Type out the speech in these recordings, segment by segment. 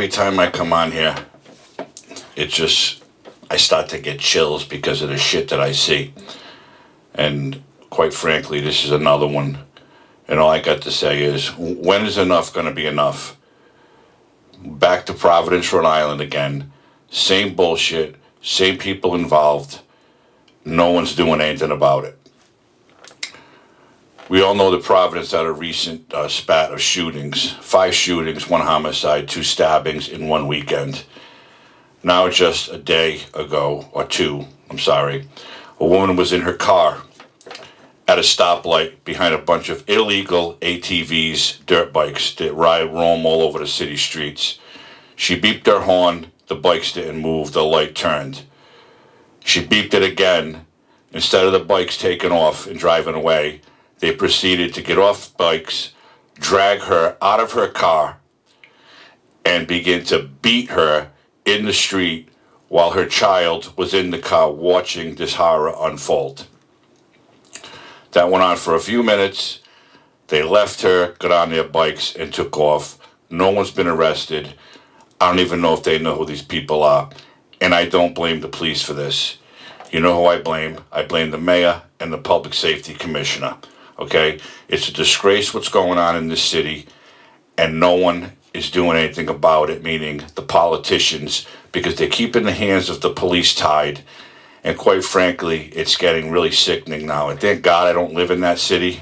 every time I come on here, I start to get chills because of the shit that I see. And quite frankly, this is another one. And all I got to say is, when is enough going to be enough? Back to Providence, Rhode Island again. Same bullshit, same people involved. No one's doing anything about it. We all know that Providence had a recent spat of shootings. 5 shootings, 1 homicide, 2 stabbings in 1 weekend. Now just a day ago, or 2, a woman was in her car at a stoplight behind a bunch of illegal ATVs, dirt bikes that roam all over the city streets. She beeped her horn, the bikes didn't move, the light turned. She beeped it again. Instead of the bikes taking off and driving away, they proceeded to get off bikes, drag her out of her car, and begin to beat her in the street while her child was in the car watching this horror unfold. That went on for a few minutes. They left her, got on their bikes, and took off. No one's been arrested. I don't even know if they know who these people are. And I don't blame the police for this. You know who I blame? I blame the mayor and the public safety commissioner. Okay? It's a disgrace what's going on in this city, and no one is doing anything about it, meaning the politicians, because they're keeping the hands of the police tied. And quite frankly, it's getting really sickening now. And thank God I don't live in that city,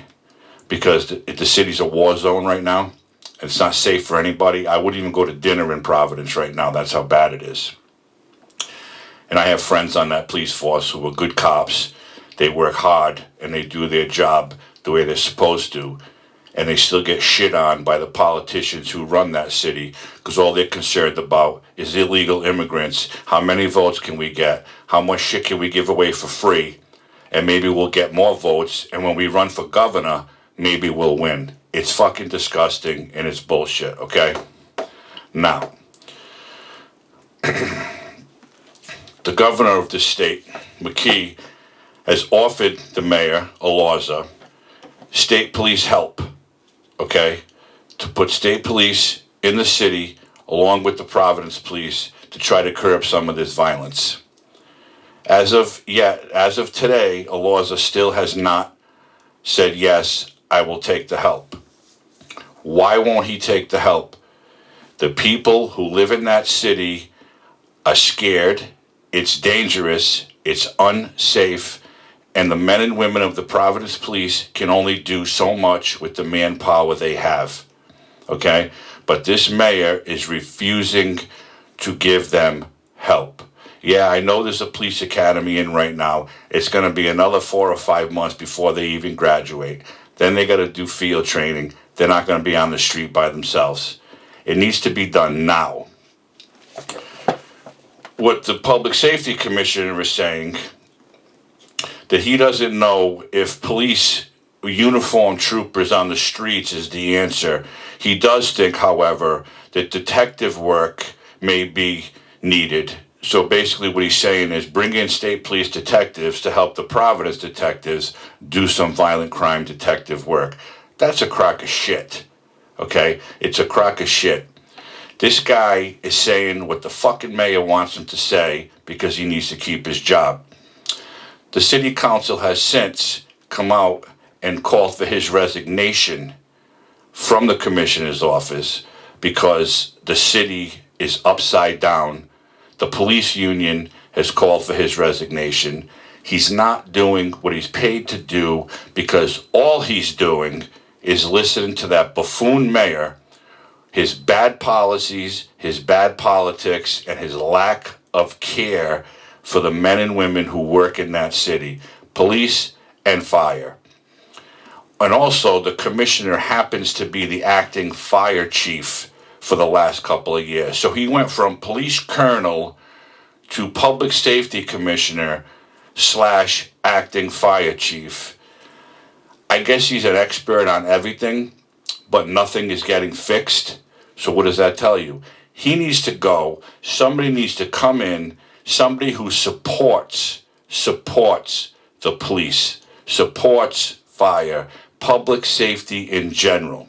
because the city's a war zone right now. And it's not safe for anybody. I wouldn't even go to dinner in Providence right now. That's how bad it is. And I have friends on that police force who are good cops. They work hard and they do their job the way they're supposed to. And they still get shit on by the politicians who run that city, because all they're concerned about is illegal immigrants. How many votes can we get? How much shit can we give away for free? And maybe we'll get more votes. And when we run for governor, maybe we'll win. It's fucking disgusting and it's bullshit, okay? Now, the governor of the state, McKee, has offered the mayor, Alorza, state police help, okay, to put state police in the city along with the Providence police to try to curb some of this violence. As of today, Alorza still has not said, yes, I will take the help. Why won't he take the help? The people who live in that city are scared. It's dangerous. It's unsafe. And the men and women of the Providence police can only do so much with the manpower they have. Okay? But this mayor is refusing to give them help. Yeah, I know there's a police academy in right now. It's going to be another 4 or 5 months before they even graduate. Then they got to do field training. They're not going to be on the street by themselves. It needs to be done now. What the Public Safety Commissioner is saying, that he doesn't know if police uniformed troopers on the streets is the answer. He does think, however, that detective work may be needed. So basically what he's saying is bring in state police detectives to help the Providence detectives do some violent crime detective work. That's a crock of shit, okay? It's a crock of shit. This guy is saying what the fucking mayor wants him to say because he needs to keep his job. The city council has since come out and called for his resignation from the commissioner's office because the city is upside down. The police union has called for his resignation. He's not doing what he's paid to do because all he's doing is listening to that buffoon mayor, his bad policies, his bad politics, and his lack of care for the men and women who work in that city, police and fire. And also, the commissioner happens to be the acting fire chief for the last couple of years. So he went from police colonel to public safety commissioner / acting fire chief. I guess he's an expert on everything, but nothing is getting fixed. So what does that tell you? He needs to go. Somebody needs to come in. Somebody who supports the police, supports fire, public safety in general.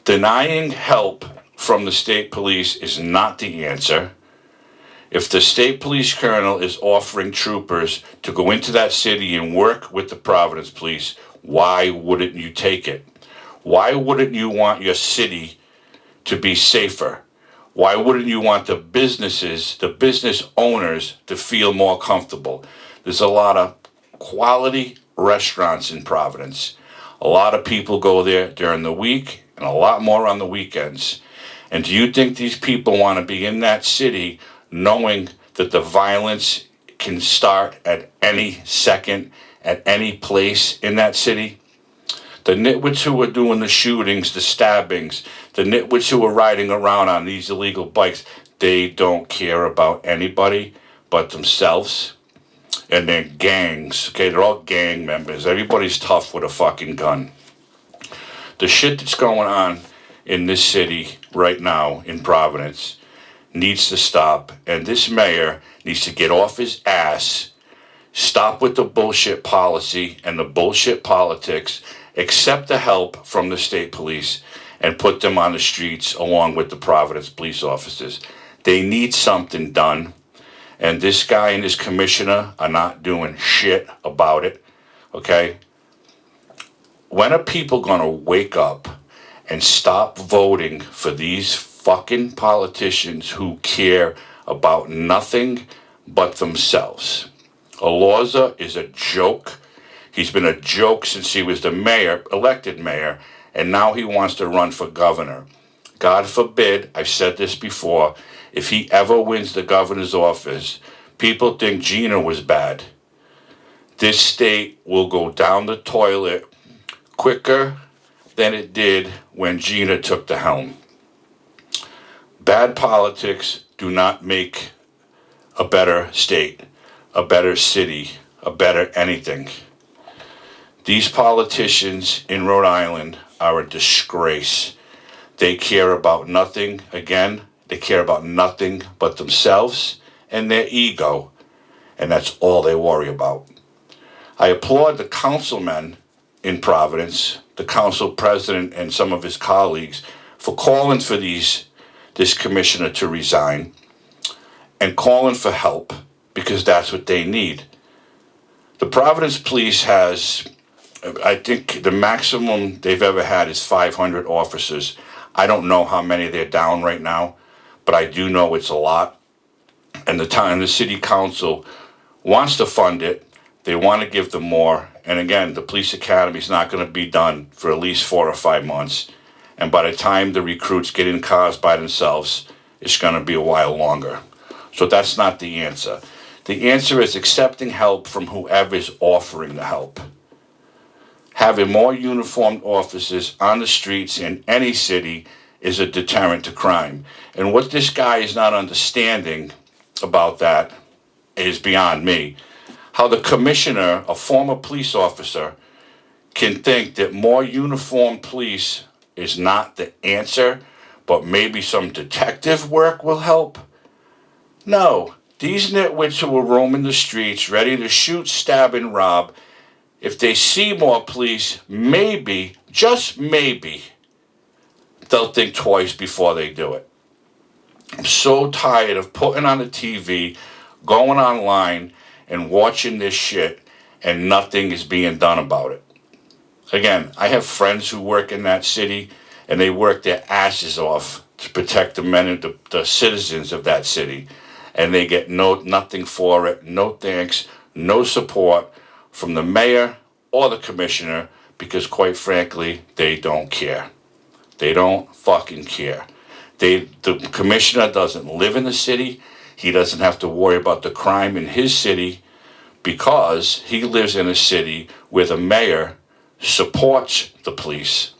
Denying help from the state police is not the answer. If the state police colonel is offering troopers to go into that city and work with the Providence police, why wouldn't you take it? Why wouldn't you want your city to be safer? Why wouldn't you want the businesses, the business owners to feel more comfortable? There's a lot of quality restaurants in Providence. A lot of people go there during the week and a lot more on the weekends. And do you think these people want to be in that city knowing that the violence can start at any second, at any place in that city? The nitwits who are doing the shootings, the stabbings, the nitwits who are riding around on these illegal bikes, they don't care about anybody but themselves and their gangs. Okay, they're all gang members. Everybody's tough with a fucking gun. The shit that's going on in this city right now in Providence needs to stop, and this mayor needs to get off his ass, stop with the bullshit policy and the bullshit politics, accept the help from the state police, and put them on the streets along with the Providence police officers. They need something done, and this guy and his commissioner are not doing shit about it, okay? When are people gonna wake up and stop voting for these fucking politicians who care about nothing but themselves? Alorza is a joke. He's been a joke since he was the mayor, elected mayor, and now he wants to run for governor. God forbid, I've said this before, if he ever wins the governor's office, people think Gina was bad. This state will go down the toilet quicker than it did when Gina took the helm. Bad politics do not make a better state, a better city, a better anything. These politicians in Rhode Island are a disgrace. They care about nothing, again, they care about nothing but themselves and their ego, and that's all they worry about. I applaud the councilmen in Providence, the council president and some of his colleagues, for calling for this commissioner to resign and calling for help, because that's what they need. The Providence police has, I think the maximum they've ever had is 500 officers. I don't know how many they're down right now, but I do know it's a lot. And the city council wants to fund it. They want to give them more. And again, the police academy is not going to be done for at least 4 or 5 months. And by the time the recruits get in cars by themselves, it's going to be a while longer. So that's not the answer. The answer is accepting help from whoever's offering the help. Having more uniformed officers on the streets in any city is a deterrent to crime. And what this guy is not understanding about that is beyond me. How the commissioner, a former police officer, can think that more uniformed police is not the answer, but maybe some detective work will help. No, these nitwits who are roaming the streets, ready to shoot, stab, and rob, if they see more police, maybe, just maybe, they'll think twice before they do it. I'm so tired of putting on the TV, going online, and watching this shit, and nothing is being done about it. Again, I have friends who work in that city, and they work their asses off to protect the men and the citizens of that city, and they get nothing for it, no thanks, no support from the mayor or the commissioner, because quite frankly, they don't care. They don't fucking care. The commissioner doesn't live in the city. He doesn't have to worry about the crime in his city because he lives in a city where the mayor supports the police,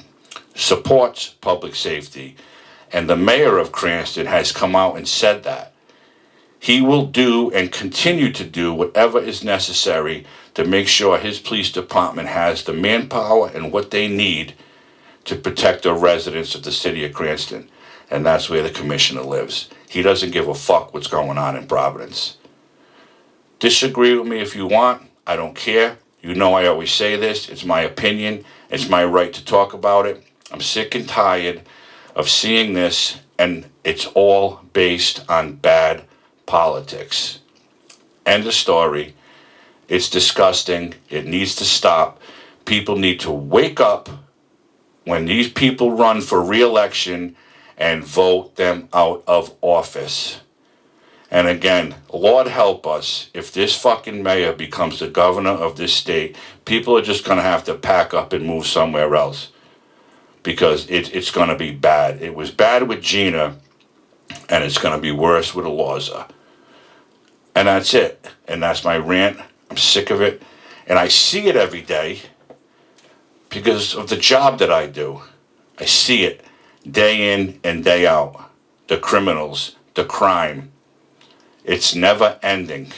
supports public safety, and the mayor of Cranston has come out and said that. He will do and continue to do whatever is necessary to make sure his police department has the manpower and what they need to protect the residents of the city of Cranston. And that's where the commissioner lives. He doesn't give a fuck what's going on in Providence. Disagree with me if you want. I don't care. You know I always say this. It's my opinion. It's my right to talk about it. I'm sick and tired of seeing this And it's all based on bad politics. End of story. It's disgusting. It needs to stop. People need to wake up when these people run for re-election and vote them out of office. And again, Lord help us, if this fucking mayor becomes the governor of this state, people are just going to have to pack up and move somewhere else. Because it's going to be bad. It was bad with Gina, and it's going to be worse with Eliza. And that's it. And that's my rant. I'm sick of it. And I see it every day because of the job that I do. I see it day in and day out. The criminals, the crime. It's never ending.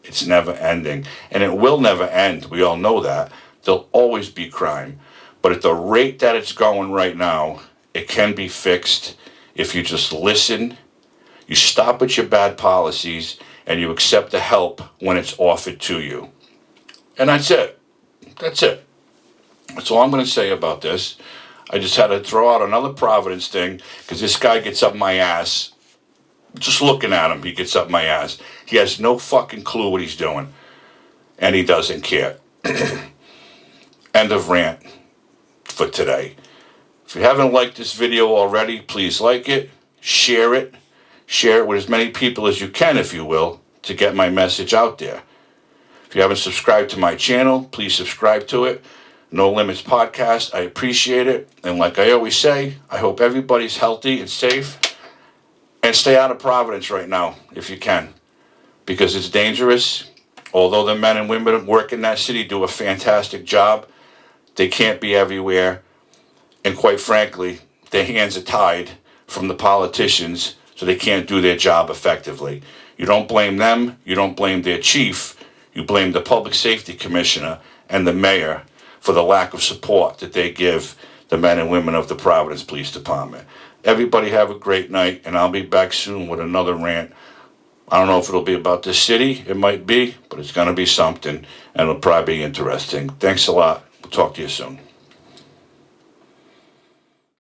It's never ending. And it will never end. We all know that. There'll always be crime. But at the rate that it's going right now, it can be fixed if you just listen, you stop with your bad policies, and you accept the help when it's offered to you. And that's it. That's it. That's all I'm going to say about this. I just had to throw out another Providence thing because this guy gets up my ass. Just looking at him, he gets up my ass. He has no fucking clue what he's doing. And he doesn't care. End of rant for today. If you haven't liked this video already, please like it, share it with as many people as you can, if you will, to get my message out there. If you haven't subscribed to my channel, please subscribe to it. No Limits Podcast, I appreciate it. And like I always say, I hope everybody's healthy and safe. And stay out of Providence right now, if you can. Because it's dangerous. Although the men and women that work in that city do a fantastic job, they can't be everywhere. And quite frankly, their hands are tied from the politicians, so they can't do their job effectively. You don't blame them. You don't blame their chief. You blame the public safety commissioner and the mayor for the lack of support that they give the men and women of the Providence Police Department. Everybody have a great night, and I'll be back soon with another rant. I don't know if it'll be about this city. It might be, but it's going to be something, and it'll probably be interesting. Thanks a lot. We'll talk to you soon.